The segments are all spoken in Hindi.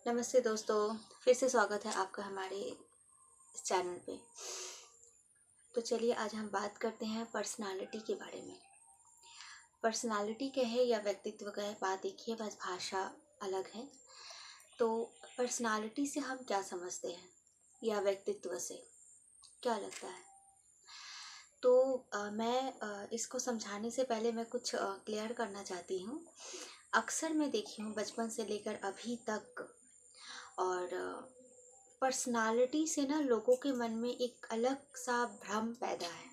नमस्ते दोस्तों, फिर से स्वागत है आपका हमारे इस चैनल पे। तो चलिए आज हम बात करते हैं पर्सनालिटी के बारे में। पर्सनालिटी कहे या व्यक्तित्व कहे, बात एक ही है, बस भाषा अलग है। तो पर्सनालिटी से हम क्या समझते हैं या व्यक्तित्व से क्या लगता है? तो मैं इसको समझाने से पहले मैं कुछ क्लियर करना चाहती हूँ। अक्सर मैं देखी हूँ बचपन से लेकर अभी तक, और पर्सनालिटी से ना लोगों के मन में एक अलग सा भ्रम पैदा है।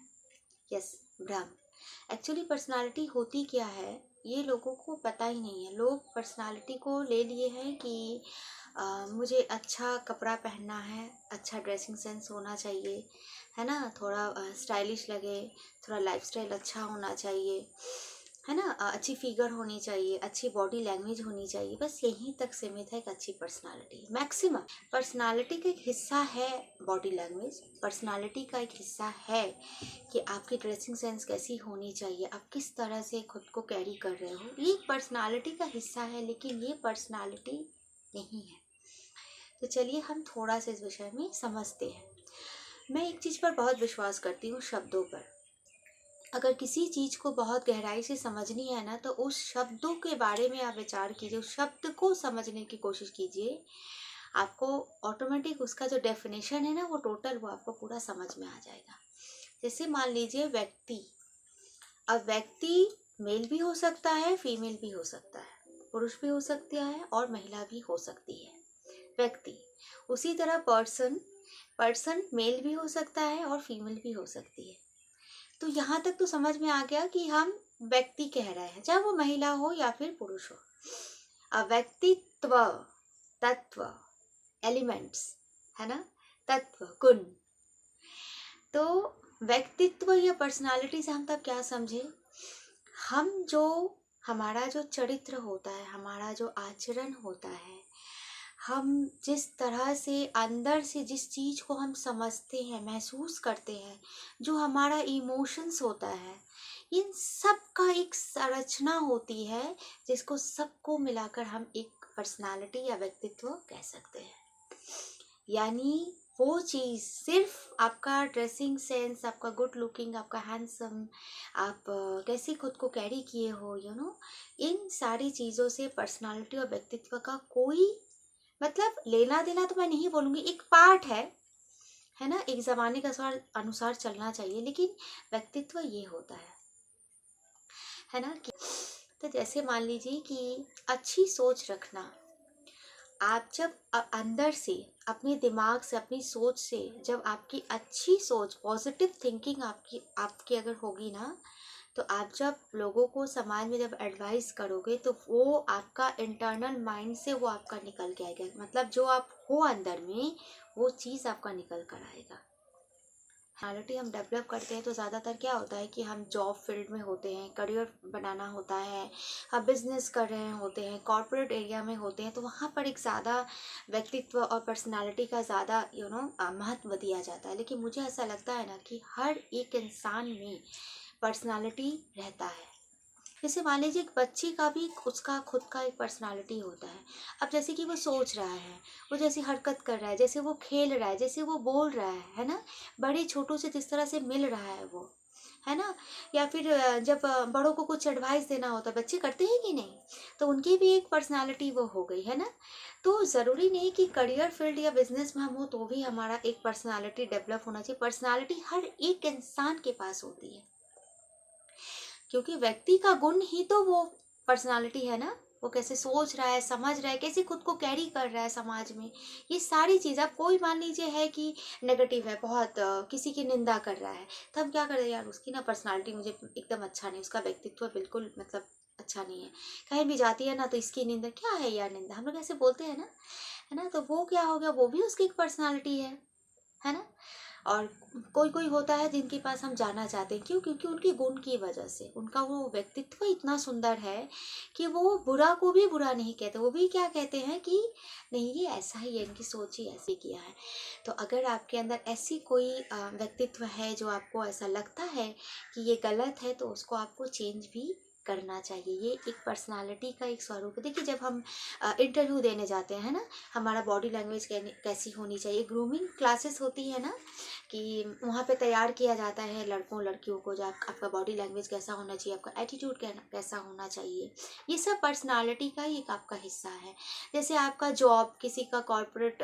यस, भ्रम। एक्चुअली पर्सनालिटी होती क्या है ये लोगों को पता ही नहीं है। लोग पर्सनालिटी को ले लिए हैं कि मुझे अच्छा कपड़ा पहनना है, अच्छा ड्रेसिंग सेंस होना चाहिए, है ना, थोड़ा स्टाइलिश लगे, थोड़ा लाइफस्टाइल अच्छा होना चाहिए, है ना, अच्छी फिगर होनी चाहिए, अच्छी बॉडी लैंग्वेज होनी चाहिए। बस यहीं तक सीमित है एक अच्छी पर्सनालिटी। मैक्सिमम पर्सनालिटी का एक हिस्सा है बॉडी लैंग्वेज, पर्सनालिटी का एक हिस्सा है कि आपकी ड्रेसिंग सेंस कैसी होनी चाहिए, आप किस तरह से खुद को कैरी कर रहे हो, ये पर्सनालिटी का हिस्सा है, लेकिन ये पर्सनालिटी नहीं है। तो चलिए हम थोड़ा सा इस विषय में समझते हैं। मैं एक चीज़ पर बहुत विश्वास करती हूँ, शब्दों पर। अगर किसी चीज़ को बहुत गहराई से समझनी है ना, तो उस शब्दों के बारे में आप विचार कीजिए, उस शब्द को समझने की कोशिश कीजिए। आपको ऑटोमेटिक उसका जो डेफिनेशन है ना, वो टोटल वो आपको पूरा समझ में आ जाएगा। जैसे मान लीजिए व्यक्ति। अब व्यक्ति मेल भी हो सकता है, फीमेल भी हो सकता है, पुरुष भी हो सकता है और महिला भी हो सकती है व्यक्ति। उसी तरह पर्सन, पर्सन मेल भी हो सकता है और फीमेल भी हो सकती है। तो यहाँ तक तो समझ में आ गया कि हम व्यक्ति कह रहे हैं, चाहे वो महिला हो या फिर पुरुष हो। अब व्यक्तित्व, तत्व, एलिमेंट्स, है ना, तत्व, गुण। तो व्यक्तित्व या पर्सनालिटी से हम तब क्या समझे? हम जो, हमारा जो चरित्र होता है, हमारा जो आचरण होता है, हम जिस तरह से अंदर से जिस चीज़ को हम समझते हैं, महसूस करते हैं, जो हमारा इमोशंस होता है, इन सब का एक संरचना होती है, जिसको सबको मिलाकर हम एक पर्सनालिटी या व्यक्तित्व कह सकते हैं। यानी वो चीज़ सिर्फ आपका ड्रेसिंग सेंस, आपका गुड लुकिंग, आपका हैंडसम, आप कैसे खुद को कैरी किए हो, इन सारी चीज़ों से पर्सनालिटी और व्यक्तित्व का कोई मतलब लेना देना तो मैं नहीं बोलूँगी, एक पार्ट है ना, एक ज़माने के अनुसार चलना चाहिए, लेकिन व्यक्तित्व ये होता है ना कि तो जैसे मान लीजिए कि अच्छी सोच रखना। आप जब अंदर से, अपने दिमाग से, अपनी सोच से, जब आपकी अच्छी सोच, पॉजिटिव थिंकिंग आपकी अगर होगी ना, तो आप जब लोगों को समाज में जब एडवाइस करोगे, तो वो आपका इंटरनल माइंड से वो आपका निकल के आएगा। मतलब जो आप हो अंदर में, वो चीज़ आपका निकल कर आएगा। पर्सनालिटी हम डेवलप करते हैं तो ज़्यादातर क्या होता है कि हम जॉब फील्ड में होते हैं, करियर बनाना होता है, हम बिजनेस कर रहे होते हैं, कॉर्पोरेट एरिया में होते हैं, तो वहाँ पर एक ज़्यादा व्यक्तित्व और पर्सनालिटी का ज़्यादा महत्व दिया जाता है। लेकिन मुझे ऐसा लगता है ना कि हर एक इंसान में पर्सनालिटी रहता है। जैसे मान लीजिए एक बच्ची का भी उसका खुद का एक पर्सनालिटी होता है। अब जैसे कि वो सोच रहा है, वो जैसी हरकत कर रहा है, जैसे वो खेल रहा है, जैसे वो बोल रहा है ना, बड़े छोटों से जिस तरह से मिल रहा है वो, है ना, या फिर जब बड़ों को कुछ एडवाइस देना होता है, बच्चे करते हैं कि नहीं, तो उनकी भी एक पर्सनालिटी वो हो गई, है ना। तो ज़रूरी नहीं कि करियर फील्ड या बिजनेस में हम हो तो भी हमारा एक पर्सनालिटी डेवलप होना चाहिए। पर्सनालिटी हर एक इंसान के पास होती है, क्योंकि व्यक्ति का गुण ही तो वो पर्सनालिटी है ना। वो कैसे सोच रहा है, समझ रहा है, कैसे खुद को कैरी कर रहा है समाज में, ये सारी चीज़। अब कोई मान लीजिए है कि नेगेटिव है बहुत, किसी की निंदा कर रहा है, तो हम क्या करें, यार उसकी ना पर्सनालिटी मुझे एकदम अच्छा नहीं, उसका व्यक्तित्व बिल्कुल मतलब अच्छा नहीं है, कहीं भी जाती है ना तो इसकी निंदा, क्या है यार निंदा, हम लोग ऐसे बोलते हैं ना, है ना। तो वो क्या हो गया, वो भी उसकी एक पर्सनालिटी है ना। और कोई कोई होता है जिनके पास हम जाना चाहते हैं, क्यों? क्योंकि उनके गुण की वजह से, उनका वो व्यक्तित्व इतना सुंदर है कि वो बुरा को भी बुरा नहीं कहते, वो भी क्या कहते हैं कि नहीं ये ऐसा ही है, इनकी सोच ही ऐसी किया है। तो अगर आपके अंदर ऐसी कोई व्यक्तित्व है जो आपको ऐसा लगता है कि ये गलत है, तो उसको आपको चेंज भी करना चाहिए। ये एक पर्सनालिटी का एक स्वरूप है। देखिए, जब हम इंटरव्यू देने जाते हैं ना, हमारा बॉडी लैंग्वेज कैसी होनी चाहिए। ग्रूमिंग क्लासेस होती है ना, कि वहाँ पे तैयार किया जाता है लड़कों लड़कियों को, जो आपका बॉडी लैंग्वेज कैसा होना चाहिए, आपका एटीट्यूड कैसा होना चाहिए। ये सब पर्सनालिटी का ही एक आपका हिस्सा है। जैसे आपका जॉब, किसी का कॉर्पोरेट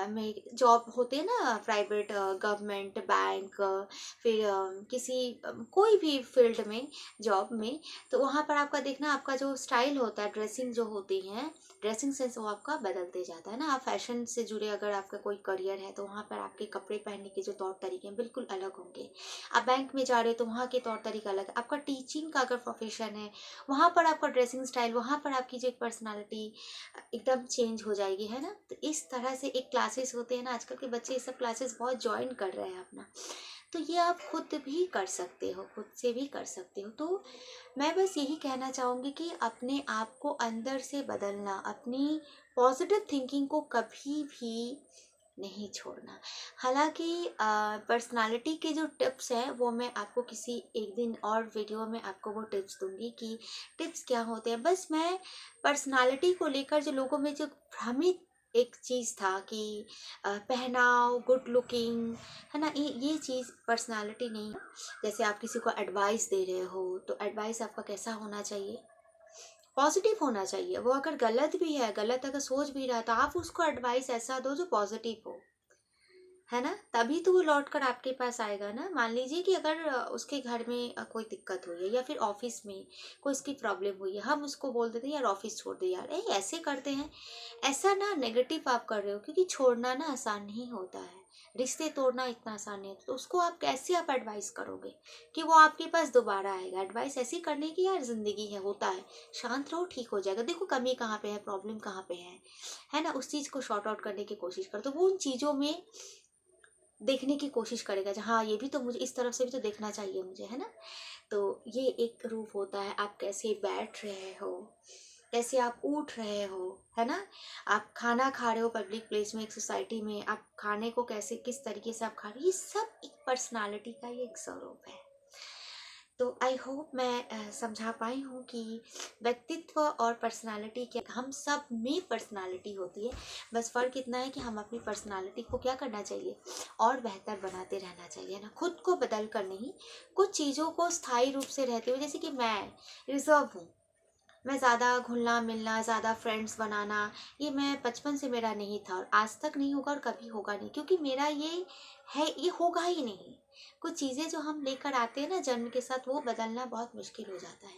में जॉब होते हैं ना, प्राइवेट, गवर्नमेंट, बैंक, फिर किसी कोई भी फील्ड में जॉब में, तो वहाँ पर आपका देखना, आपका जो स्टाइल होता है, ड्रेसिंग जो होती है, ड्रेसिंग सेंस वो आपका बदलते जाता है ना। आप फैशन से जुड़े अगर आपका कोई करियर है तो वहाँ पर आपके कपड़े पहनने के जो तौर तरीके हैं बिल्कुल अलग होंगे। आप बैंक में जा रहे हो तो वहाँ के तौर तरीके अलग है। आपका टीचिंग का अगर प्रोफेशन है, वहाँ पर आपका ड्रेसिंग स्टाइल, वहाँ पर आपकी जो एक पर्सनालिटी एकदम चेंज हो जाएगी, है ना। तो इस तरह से एक क्लासेस होते हैं ना, आजकल के बच्चे ये सब क्लासेस बहुत ज्वाइन कर रहे हैं अपना। तो ये आप खुद भी कर सकते हो, खुद से भी कर सकते हो। तो मैं बस यही कहना चाहूँगी कि अपने आप को अंदर से बदलना, अपनी पॉजिटिव थिंकिंग को कभी भी नहीं छोड़ना। हालांकि पर्सनालिटी के जो टिप्स हैं वो मैं आपको किसी एक दिन और वीडियो में आपको वो टिप्स दूंगी कि टिप्स क्या होते हैं। बस मैं पर्सनालिटी को लेकर जो लोगों में जो भ्रमित एक चीज़ था कि पहनाव, गुड लुकिंग, है ना, ये चीज़ पर्सनालिटी नहीं है। जैसे आप किसी को एडवाइस दे रहे हो तो एडवाइस आपका कैसा होना चाहिए, पॉजिटिव होना चाहिए। वो अगर गलत भी है, गलत अगर सोच भी रहा है, तो आप उसको एडवाइस ऐसा दो जो पॉजिटिव हो, है ना, तभी तो वो लौट कर आपके पास आएगा ना। मान लीजिए कि अगर उसके घर में कोई दिक्कत हुई है या फिर ऑफिस में कोई उसकी प्रॉब्लम हुई है, हम उसको बोल देते हैं यार ऑफिस छोड़ दे यार, ऐसे करते हैं, ऐसा ना नेगेटिव आप कर रहे हो। क्योंकि छोड़ना ना आसान नहीं होता है, रिश्ते तोड़ना इतना आसान नहीं होता। तो उसको आप कैसे आप एडवाइस करोगे कि वो आपके पास दोबारा आएगा। एडवाइस ऐसी करने की, यार जिंदगी है, होता है, शांत रहो, ठीक हो जाएगा। देखो कमी कहाँ पे है, प्रॉब्लम कहाँ पे है ना, उस चीज़ को शॉर्ट आउट करने की कोशिश करो। तो वो उन चीज़ों में देखने की कोशिश करेगा, हाँ ये भी तो मुझे, इस तरफ से भी तो देखना चाहिए मुझे, है ना। तो ये एक रूप होता है, आप कैसे बैठ रहे हो, कैसे आप उठ रहे हो, है ना। आप खाना खा रहे हो पब्लिक प्लेस में, एक सोसाइटी में, आप खाने को कैसे, किस तरीके से आप खा रहे हो, ये सब एक पर्सनालिटी का ही एक स्वरूप है। तो आई होप मैं समझा पाई हूँ कि व्यक्तित्व और पर्सनालिटी क्या, हम सब में पर्सनालिटी होती है। बस फ़र्क इतना है कि हम अपनी पर्सनालिटी को क्या करना चाहिए, और बेहतर बनाते रहना चाहिए ना, खुद को बदल कर नहीं। कुछ चीज़ों को स्थायी रूप से रहते हुए, जैसे कि मैं रिजर्व हूँ, मैं ज़्यादा घुलना मिलना, ज़्यादा फ्रेंड्स बनाना, ये मैं बचपन से मेरा नहीं था, और आज तक नहीं होगा और कभी होगा नहीं, क्योंकि मेरा ये है, ये होगा ही नहीं। कुछ चीज़ें जो हम लेकर आते हैं ना जन्म के साथ, वो बदलना बहुत मुश्किल हो जाता है।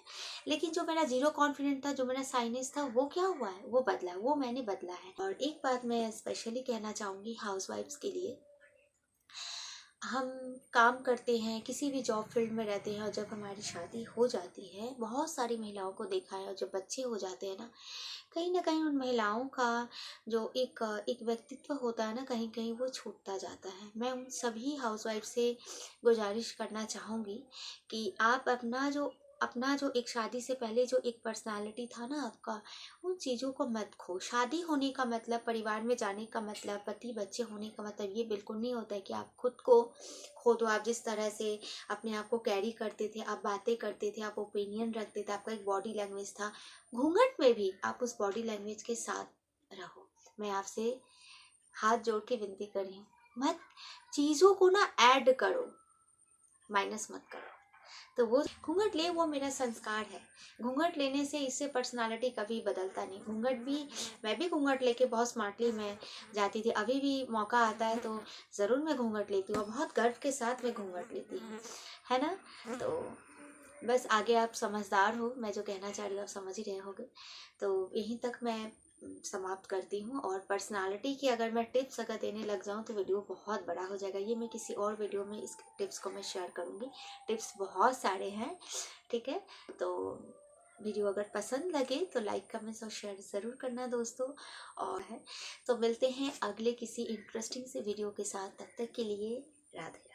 लेकिन जो मेरा जीरो कॉन्फिडेंट था, जो मेरा साइनेस था, वो क्या हुआ है, वो बदला, वो मैंने बदला है। और एक बात मैं स्पेशली कहना चाहूँगी हाउसवाइफ्स के लिए, हम काम करते हैं, किसी भी जॉब फील्ड में रहते हैं, और जब हमारी शादी हो जाती है, बहुत सारी महिलाओं को देखा है, और जब बच्चे हो जाते हैं ना कहीं उन महिलाओं का जो एक व्यक्तित्व होता है ना, कहीं कहीं वो छूटता जाता है। मैं उन सभी हाउसवाइफ से गुजारिश करना चाहूँगी कि आप अपना जो एक शादी से पहले जो एक पर्सनालिटी था ना आपका, उन चीज़ों को मत खो। शादी होने का मतलब, परिवार में जाने का मतलब, पति बच्चे होने का मतलब ये बिल्कुल नहीं होता है कि आप खुद को खो दो। आप जिस तरह से अपने आप को कैरी करते थे, आप बातें करते थे, आप ओपिनियन रखते थे, आपका एक बॉडी लैंग्वेज था, घूंघट में भी आप उस बॉडी लैंग्वेज के साथ रहो। मैं आपसे हाथ जोड़ के विनती कर रही हूँ, मत चीज़ों को ना ऐड करो, माइनस मत करो। तो वो घूंघट ले, वो मेरा संस्कार है। घूंघट लेने से, इससे पर्सनालिटी कभी बदलता नहीं। घूंघट भी, मैं भी घूंघट लेके बहुत स्मार्टली मैं जाती थी, अभी भी मौका आता है तो ज़रूर मैं घूंघट लेती हूँ, बहुत गर्व के साथ मैं घूंघट लेती हूँ, है ना। तो बस आगे आप समझदार हो, मैं जो कहना चाह रही हूँ आप समझ ही रहे होगे। तो यहीं तक मैं समाप्त करती हूँ। और पर्सनालिटी की अगर मैं टिप्स अगर देने लग जाऊँ तो वीडियो बहुत बड़ा हो जाएगा। ये मैं किसी और वीडियो में इस टिप्स को मैं शेयर करूँगी। टिप्स बहुत सारे हैं, ठीक है। तो वीडियो अगर पसंद लगे तो लाइक, कमेंट्स और शेयर ज़रूर करना दोस्तों। और तो मिलते हैं अगले किसी इंटरेस्टिंग से वीडियो के साथ, तब तक के लिए राधे।